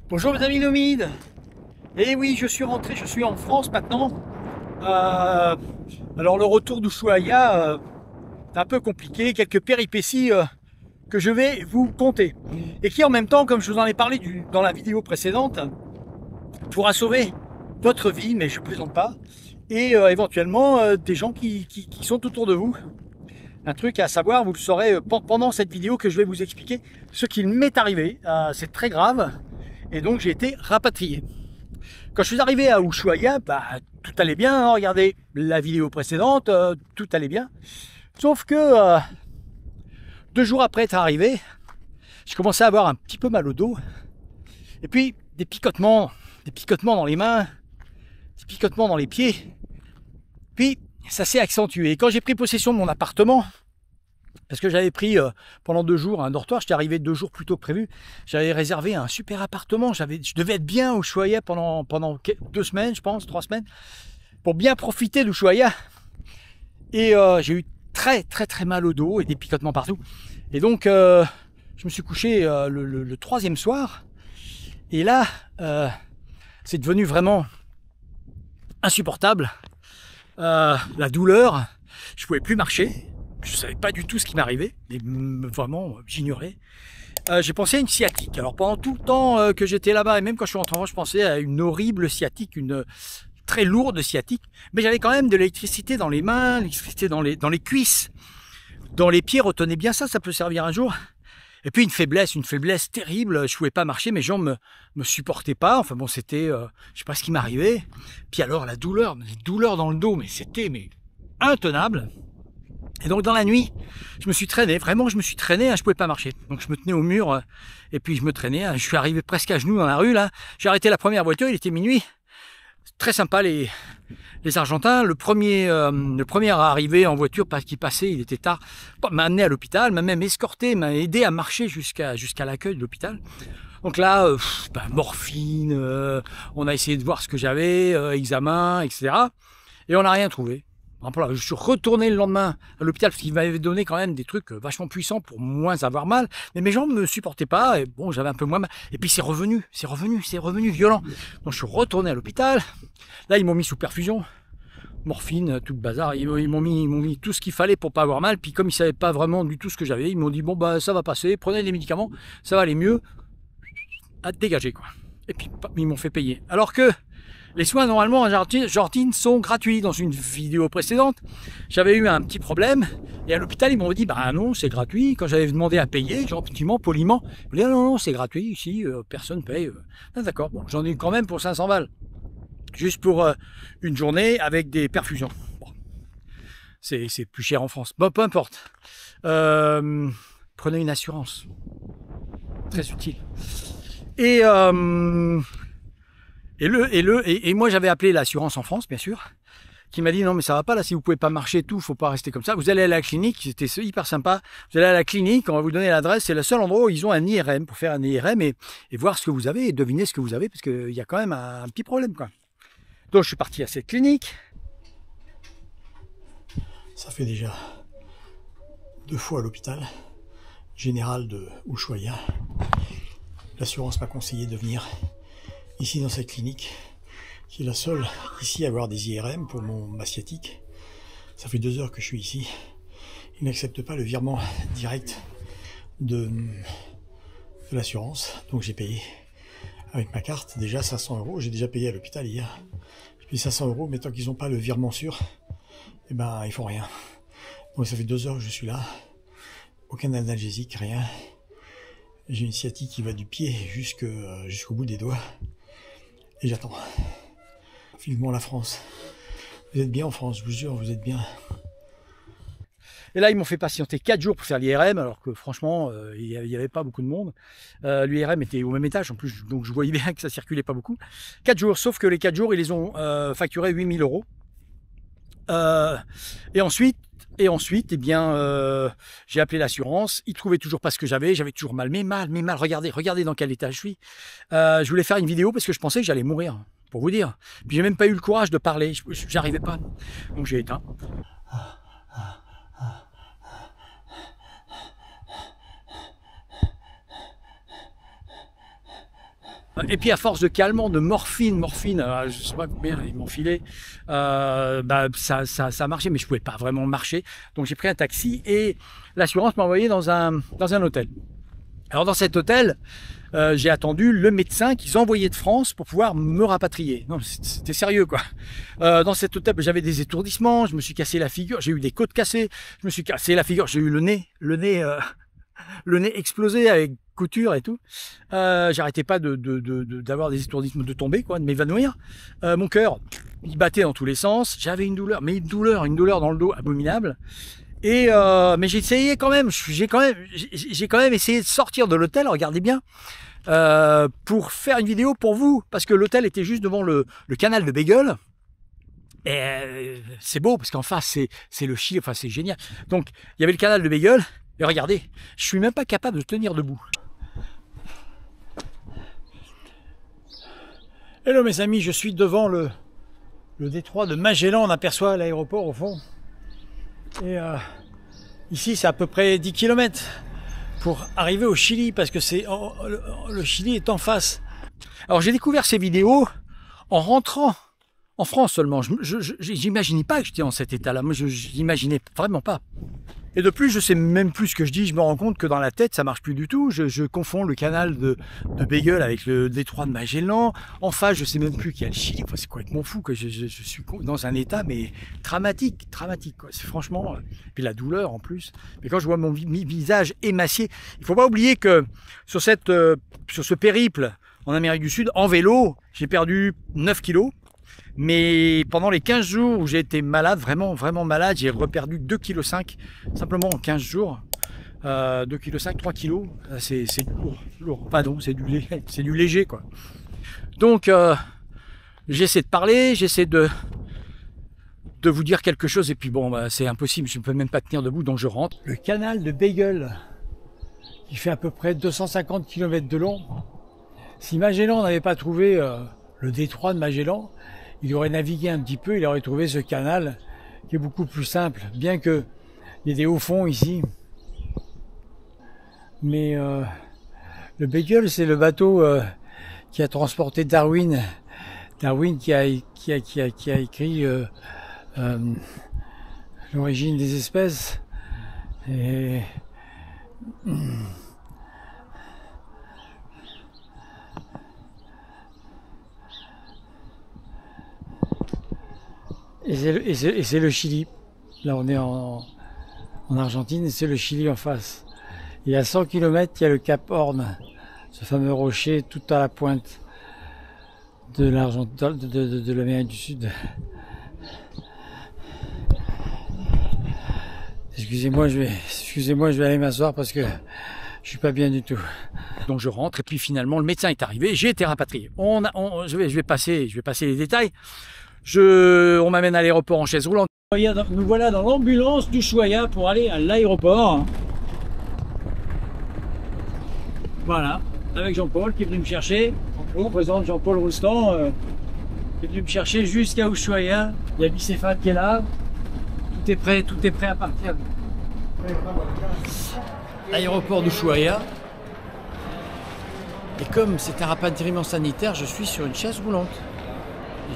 Bonjour mes amis Nomides. Et oui, je suis rentré, je suis en France maintenant. Euh, alors le retour d'Ushuaïa est un peu compliqué, quelques péripéties que je vais vous conter. Et qui en même temps, comme je vous en ai parlé dans la vidéo précédente, pourra sauver votre vie, mais je ne plaisante pas, et éventuellement des gens qui sont autour de vous. Un truc à savoir, vous le saurez pendant cette vidéo que je vais vous expliquer ce qu'il m'est arrivé. C'est très grave, et donc j'ai été rapatrié. Quand je suis arrivé à Ushuaïa, tout allait bien, hein. Regardez la vidéo précédente, tout allait bien. Sauf que 2 jours après être arrivé, je commençais à avoir un petit peu mal au dos. Et puis des picotements dans les mains, des picotements dans les pieds. Puis ça s'est accentué. Et quand j'ai pris possession de mon appartement, parce que j'avais pris pendant 2 jours un dortoir, j'étais arrivé 2 jours plus tôt que prévu, j'avais réservé un super appartement, je devais être bien au Ushuaïa pendant 2 semaines, je pense, 3 semaines, pour bien profiter d'Ushuaïa. Et j'ai eu très mal au dos et des picotements partout. Et donc je me suis couché le troisième soir, et là c'est devenu vraiment insupportable. La douleur, je pouvais plus marcher. Je savais pas du tout ce qui m'arrivait, mais vraiment, j'ignorais. J'ai pensé à une sciatique. Alors pendant tout le temps que j'étais là-bas, et même quand je suis rentré en France, je pensais à une horrible sciatique, une très lourde sciatique. Mais j'avais quand même de l'électricité dans les mains, l'électricité dans les cuisses, dans les pieds. Retenez bien ça, ça peut servir un jour. Et puis une faiblesse terrible. Je pouvais pas marcher, mes jambes me supportaient pas. Enfin bon, c'était, je sais pas ce qui m'arrivait. Puis alors la douleur, les douleurs dans le dos, mais c'était intenable. Et donc dans la nuit, je me suis traîné, vraiment je me suis traîné, hein, je pouvais pas marcher. Donc je me tenais au mur et puis je me traînais, hein, je suis arrivé presque à genoux dans la rue là. J'ai arrêté la première voiture, il était minuit. Très sympa les Argentins. Le premier à arriver en voiture parce qu'il passait, il était tard, m'a amené à l'hôpital, m'a même escorté, m'a aidé à marcher jusqu'à l'accueil de l'hôpital. Donc là, morphine, on a essayé de voir ce que j'avais, examen, etc. Et on n'a rien trouvé. Je suis retourné le lendemain à l'hôpital parce qu'il m'avait donné quand même des trucs vachement puissants pour moins avoir mal. Mais mes jambes ne me supportaient pas et bon, j'avais un peu moins mal. Et puis c'est revenu violent. Donc je suis retourné à l'hôpital. Là, ils m'ont mis sous perfusion, morphine, tout le bazar. Ils m'ont mis tout ce qu'il fallait pour pas avoir mal. Puis comme ils savaient pas vraiment du tout ce que j'avais, ils m'ont dit bon bah ça va passer, prenez des médicaments, ça va aller mieux. À dégager quoi. Et puis ils m'ont fait payer. Alors que les soins normalement en Argentine sont gratuits. Dans une vidéo précédente, j'avais eu un petit problème et à l'hôpital ils m'ont dit bah non c'est gratuit. Quand j'avais demandé à payer, gentiment, poliment, ils m'ont dit non c'est gratuit ici, personne paye. Ah, d'accord, bon, j'en ai eu quand même pour 500 balles, juste pour une journée avec des perfusions. Bon, c'est plus cher en France. Bon, peu importe. Prenez une assurance, très utile. Et moi j'avais appelé l'assurance en France, bien sûr, qui m'a dit non mais ça va pas là, si vous pouvez pas marcher tout, faut pas rester comme ça. Vous allez à la clinique, c'était hyper sympa. Vous allez à la clinique, on va vous donner l'adresse, c'est le seul endroit où ils ont un IRM pour faire un IRM et voir ce que vous avez et deviner ce que vous avez parce qu'il y a quand même un petit problème quoi. Donc je suis parti à cette clinique. Ça fait déjà 2 fois à l'hôpital général de Ushuaïa. L'assurance m'a conseillé de venir ici dans cette clinique, qui est la seule ici à avoir des IRM pour ma sciatique. Ça fait 2 heures que je suis ici. Ils n'acceptent pas le virement direct de l'assurance, donc j'ai payé avec ma carte déjà 500 €. J'ai déjà payé à l'hôpital hier. J'ai payé 500 €, mais tant qu'ils n'ont pas le virement sûr, eh ben ils font rien. Donc ça fait 2 heures que je suis là. Aucun analgésique, rien. J'ai une sciatique qui va du pied jusqu'au bout des doigts. Et j'attends. Vivement la France. Vous êtes bien en France, je vous jure, vous êtes bien. Et là, ils m'ont fait patienter 4 jours pour faire l'IRM, alors que franchement, il n'y avait pas beaucoup de monde. L'IRM était au même étage en plus, donc je voyais bien que ça circulait pas beaucoup. 4 jours, sauf que les 4 jours, ils les ont facturés 8 000 €. Et ensuite, eh bien, j'ai appelé l'assurance. Ils trouvaient toujours pas ce que j'avais toujours mal, mais mal. Regardez dans quel état je suis. Je voulais faire une vidéo parce que je pensais que j'allais mourir, pour vous dire. Puis j'ai même pas eu le courage de parler, j'arrivais pas. Donc j'ai éteint. Et puis à force de calmant, de morphine, je sais pas combien ils m'ont filé, ça marchait, mais je pouvais pas vraiment marcher. Donc j'ai pris un taxi et l'assurance m'a envoyé dans un hôtel. Alors dans cet hôtel, j'ai attendu le médecin qu'ils ont envoyé de France pour pouvoir me rapatrier. Non, c'était sérieux quoi. Dans cet hôtel, j'avais des étourdissements, je me suis cassé la figure, j'ai eu des côtes cassées, je me suis cassé la figure, j'ai eu le nez explosé avec couture et tout. J'arrêtais pas d'avoir des étourdissements, de tomber quoi, de m'évanouir. Mon cœur, il battait dans tous les sens. J'avais une douleur, mais une douleur dans le dos abominable. Et mais j'ai essayé quand même. J'ai quand même essayé de sortir de l'hôtel. Regardez bien. Pour faire une vidéo pour vous, parce que l'hôtel était juste devant le canal de Beagle. Et c'est beau parce qu'en face c'est le Chili, enfin c'est génial. Donc il y avait le canal de Beagle. Et regardez, je suis même pas capable de tenir debout. Hello mes amis, je suis devant le détroit de Magellan, on aperçoit l'aéroport au fond. Et ici c'est à peu près 10 km pour arriver au Chili, parce que le Chili est en face. Alors j'ai découvert ces vidéos en rentrant en France seulement. J'imaginais pas que j'étais en cet état-là, moi je n'imaginais vraiment pas. Et de plus, je sais même plus ce que je dis, je me rends compte que dans la tête, ça marche plus du tout. Je confonds le canal de Beagle avec le détroit de Magellan. En face, je sais même plus qu'il y a le Chili. Enfin, c'est complètement fou, que je suis dans un état, mais dramatique, quoi. C'est franchement, puis la douleur en plus. Mais quand je vois mon visage émacié, il faut pas oublier que sur ce périple en Amérique du Sud, en vélo, j'ai perdu 9 kilos. Mais pendant les 15 jours où j'ai été malade, vraiment malade, j'ai reperdu 2,5 kg simplement en 15 jours. 2,5 kg, 3 kg, c'est du lourd. Pardon, c'est du léger quoi. Donc j'essaie de parler, j'essaie de vous dire quelque chose, et puis bon, c'est impossible, je ne peux même pas tenir debout, donc je rentre. Le canal de Beagle, qui fait à peu près 250 km de long. Si Magellan n'avait pas trouvé le détroit de Magellan, il aurait navigué un petit peu, il aurait trouvé ce canal qui est beaucoup plus simple, bien que il y ait des hauts fonds ici. Mais le Beagle, c'est le bateau qui a transporté Darwin. Darwin qui a écrit l'origine des espèces. Et c'est le Chili. Là, on est en Argentine, et c'est le Chili en face. Et à 100 km, il y a le Cap Horn, ce fameux rocher tout à la pointe de l'Amérique du Sud. Excusez-moi, je vais aller m'asseoir parce que je suis pas bien du tout. Donc je rentre, et puis finalement le médecin est arrivé, j'ai été rapatrié. Je vais passer les détails. On m'amène à l'aéroport en chaise roulante. Nous voilà dans l'ambulance d'Ushuaïa pour aller à l'aéroport. Voilà, avec Jean-Paul qui est venu me chercher. Je vous présente Jean-Paul Roustan, qui est venu me chercher jusqu'à Ushuaïa. Il y a Bicéphale qui est là. Tout est prêt à partir. L'aéroport d'Ushuaïa. Et comme c'est un rapatriement sanitaire, je suis sur une chaise roulante.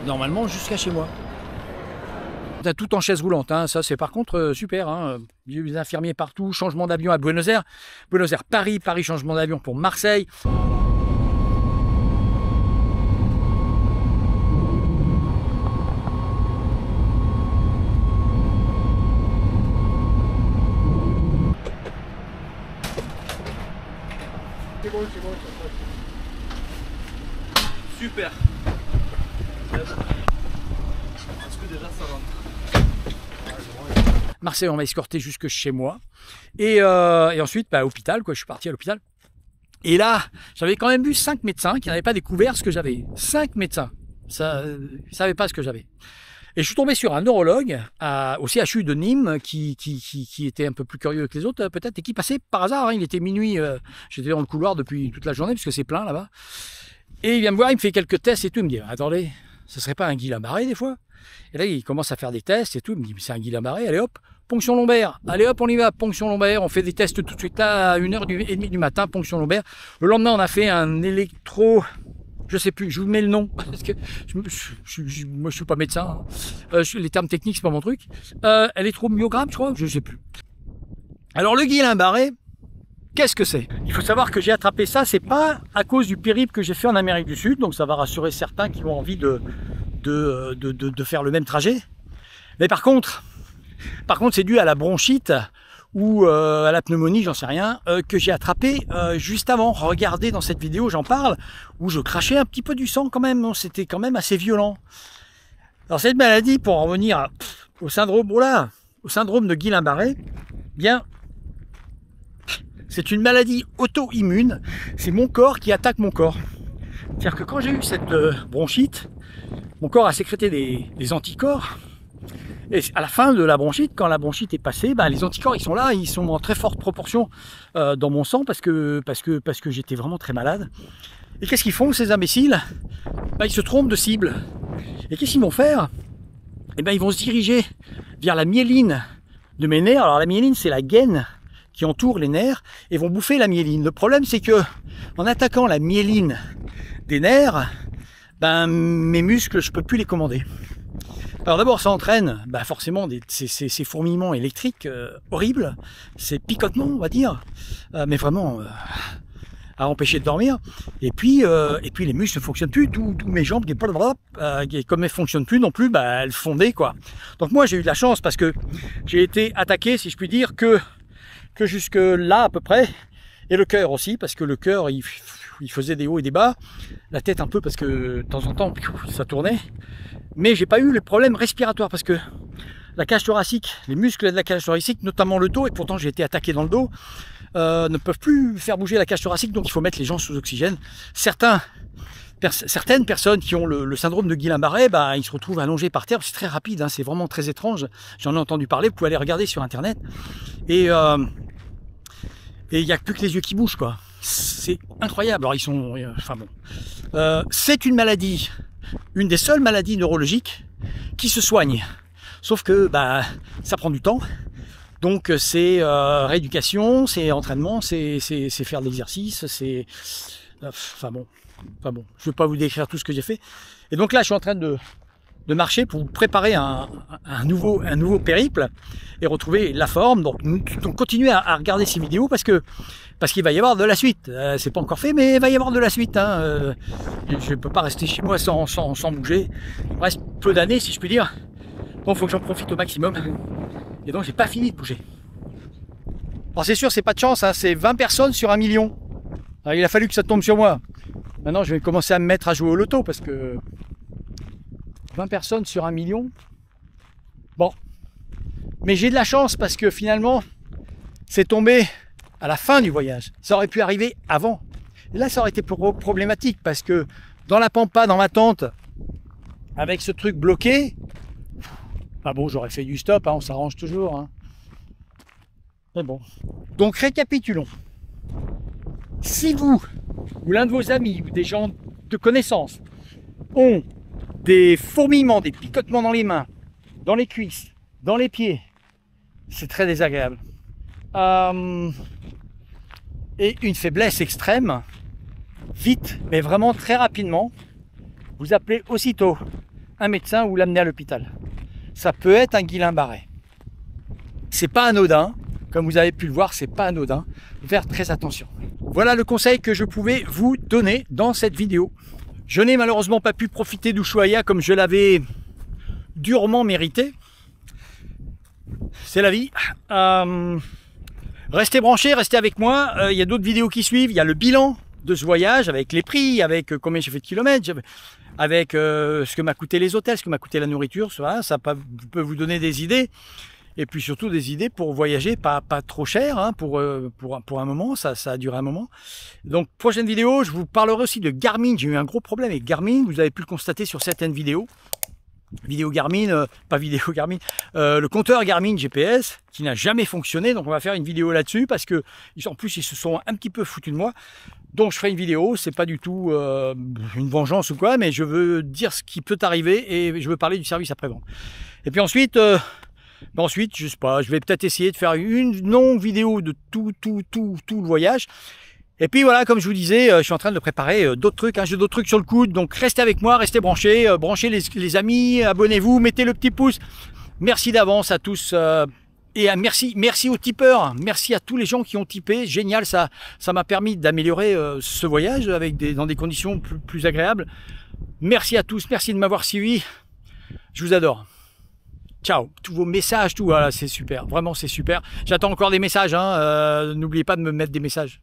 Normalement jusqu'à chez moi. T'as tout en chaise roulante, hein. Ça c'est par contre super. Hein. Il y a eu des infirmiers partout, changement d'avion à Buenos Aires, Paris, changement d'avion pour Marseille. C'est bon. Super. Est-ce que déjà ça va? Marseille, on m'a escorté jusque chez moi. Et ensuite, hôpital, quoi. Je suis parti à l'hôpital. Et là, j'avais quand même vu 5 médecins qui n'avaient pas découvert ce que j'avais. 5 médecins. Ça, ils ne savaient pas ce que j'avais. Et je suis tombé sur un neurologue au CHU de Nîmes qui était un peu plus curieux que les autres, peut-être, et qui passait par hasard. Hein. Il était minuit, j'étais dans le couloir depuis toute la journée, puisque c'est plein là-bas. Et il vient me voir, il me fait quelques tests et tout. Il me dit, attendez, ce serait pas un Guillain-Barré des fois? Et là, il commence à faire des tests et tout. Il me dit, mais c'est un Guillain-Barré, allez hop, ponction lombaire. Allez hop, on y va, ponction lombaire. On fait des tests tout de suite là, à 1h30 du matin, ponction lombaire. Le lendemain, on a fait un Je sais plus, je vous mets le nom, parce que moi je suis pas médecin, hein. Les termes techniques c'est pas mon truc. Elle est trop myogramme, je crois, je sais plus. Alors le guillain-barré, qu'est-ce que c'est? Il faut savoir que j'ai attrapé ça, c'est pas à cause du périple que j'ai fait en Amérique du Sud, donc ça va rassurer certains qui ont envie de faire le même trajet. Mais par contre c'est dû à la bronchite ou à la pneumonie, j'en sais rien, que j'ai attrapé juste avant. Regardez dans cette vidéo, j'en parle, où je crachais un petit peu du sang quand même, c'était quand même assez violent. Alors cette maladie, pour en revenir au syndrome, au syndrome de Guillain-Barré, bien, c'est une maladie auto-immune, c'est mon corps qui attaque mon corps. C'est-à-dire que quand j'ai eu cette bronchite, mon corps a sécrété des anticorps. Et à la fin de la bronchite, quand la bronchite est passée, ben, les anticorps ils sont là, ils sont en très forte proportion dans mon sang parce que j'étais vraiment très malade. Et qu'est-ce qu'ils font ces imbéciles? Ben, ils se trompent de cible. Et qu'est-ce qu'ils vont faire? Eh ben, ils vont se diriger vers la myéline de mes nerfs. Alors la myéline c'est la gaine qui entoure les nerfs et vont bouffer la myéline. Le problème c'est que en attaquant la myéline des nerfs, ben, mes muscles je peux plus les commander. Alors d'abord ça entraîne forcément ces fourmillements électriques horribles, ces picotements on va dire, mais vraiment à empêcher de dormir. Et puis les muscles ne fonctionnent plus, tous mes jambes comme elles ne fonctionnent plus non plus, elles fondaient quoi. Donc moi j'ai eu de la chance parce que j'ai été attaqué, si je puis dire, que jusque là à peu près, et le cœur aussi, parce que le cœur il faisait des hauts et des bas, la tête un peu parce que de temps en temps ça tournait. Mais j'ai pas eu le problème respiratoire parce que la cage thoracique, les muscles de la cage thoracique, notamment le dos, et pourtant j'ai été attaqué dans le dos, ne peuvent plus faire bouger la cage thoracique, donc il faut mettre les gens sous oxygène. Certaines personnes qui ont le syndrome de Guillain-Barré, ils se retrouvent allongés par terre, c'est très rapide, hein, c'est vraiment très étrange. J'en ai entendu parler, vous pouvez aller regarder sur internet. Et il n'y a plus que les yeux qui bougent, quoi. C'est incroyable. Alors ils sont, enfin bon, c'est une maladie, une des seules maladies neurologiques qui se soigne. Sauf que ça prend du temps. Donc c'est rééducation, c'est entraînement, c'est faire de l'exercice, c'est enfin bon, je ne vais pas vous décrire tout ce que j'ai fait. Et donc là je suis en train de marcher pour préparer un nouveau périple et retrouver la forme. Donc continuez à regarder ces vidéos parce qu'il va y avoir de la suite. C'est pas encore fait, mais il va y avoir de la suite. Hein. Je ne peux pas rester chez moi sans bouger. Il me reste peu d'années, si je puis dire. Donc il faut que j'en profite au maximum. Et donc j'ai pas fini de bouger. Alors c'est sûr, c'est pas de chance, hein. C'est 20 personnes sur 1 million. Alors, il a fallu que ça tombe sur moi. Maintenant je vais commencer à me mettre à jouer au loto parce que 20 personnes sur 1 million. Bon. Mais j'ai de la chance parce que finalement, c'est tombé à la fin du voyage. Ça aurait pu arriver avant. Et là, ça aurait été problématique parce que dans la pampa, dans ma tente, avec ce truc bloqué, bon, j'aurais fait du stop, hein, on s'arrange toujours. Hein. Mais bon. Donc, récapitulons. Si vous, ou l'un de vos amis, ou des gens de connaissance, ont des fourmillements, des picotements dans les mains, dans les cuisses, dans les pieds, c'est très désagréable. Et une faiblesse extrême, vite, mais vraiment très rapidement, vous appelez aussitôt un médecin ou l'amener à l'hôpital. Ça peut être un Guillain-Barré. C'est pas anodin, comme vous avez pu le voir, c'est pas anodin. Faut faire très attention. Voilà le conseil que je pouvais vous donner dans cette vidéo. Je n'ai malheureusement pas pu profiter d'Ushuaïa comme je l'avais durement mérité. C'est la vie. Restez branchés, restez avec moi. Il y a d'autres vidéos qui suivent. Il y a le bilan de ce voyage avec les prix, avec combien j'ai fait de kilomètres, avec ce que m'a coûté les hôtels, ce que m'a coûté la nourriture. Ça peut vous donner des idées. Et puis surtout des idées pour voyager pas trop cher, hein, pour un moment, ça a duré un moment. Donc prochaine vidéo, je vous parlerai aussi de Garmin. J'ai eu un gros problème avec Garmin, vous avez pu le constater sur certaines vidéos. Vidéo Garmin, pas vidéo Garmin, le compteur Garmin GPS qui n'a jamais fonctionné. Donc on va faire une vidéo là-dessus parce que en plus ils se sont un petit peu foutus de moi. Donc je ferai une vidéo, c'est pas du tout une vengeance ou quoi, mais je veux dire ce qui peut arriver et je veux parler du service après-vente. Et puis ensuite, je sais pas, je vais peut-être essayer de faire une longue vidéo de tout le voyage. Et puis voilà, comme je vous disais, je suis en train de préparer d'autres trucs. Hein. J'ai d'autres trucs sur le coude, donc restez avec moi, restez branchés. Branchez les amis, abonnez-vous, mettez le petit pouce. Merci d'avance à tous. Et merci aux tipeurs. Merci à tous les gens qui ont tipé. Génial, ça m'a permis d'améliorer ce voyage dans des conditions plus agréables. Merci à tous, merci de m'avoir suivi. Je vous adore. Ciao, tous vos messages, tout, voilà, c'est super, vraiment c'est super. J'attends encore des messages, hein, n'oubliez pas de me mettre des messages.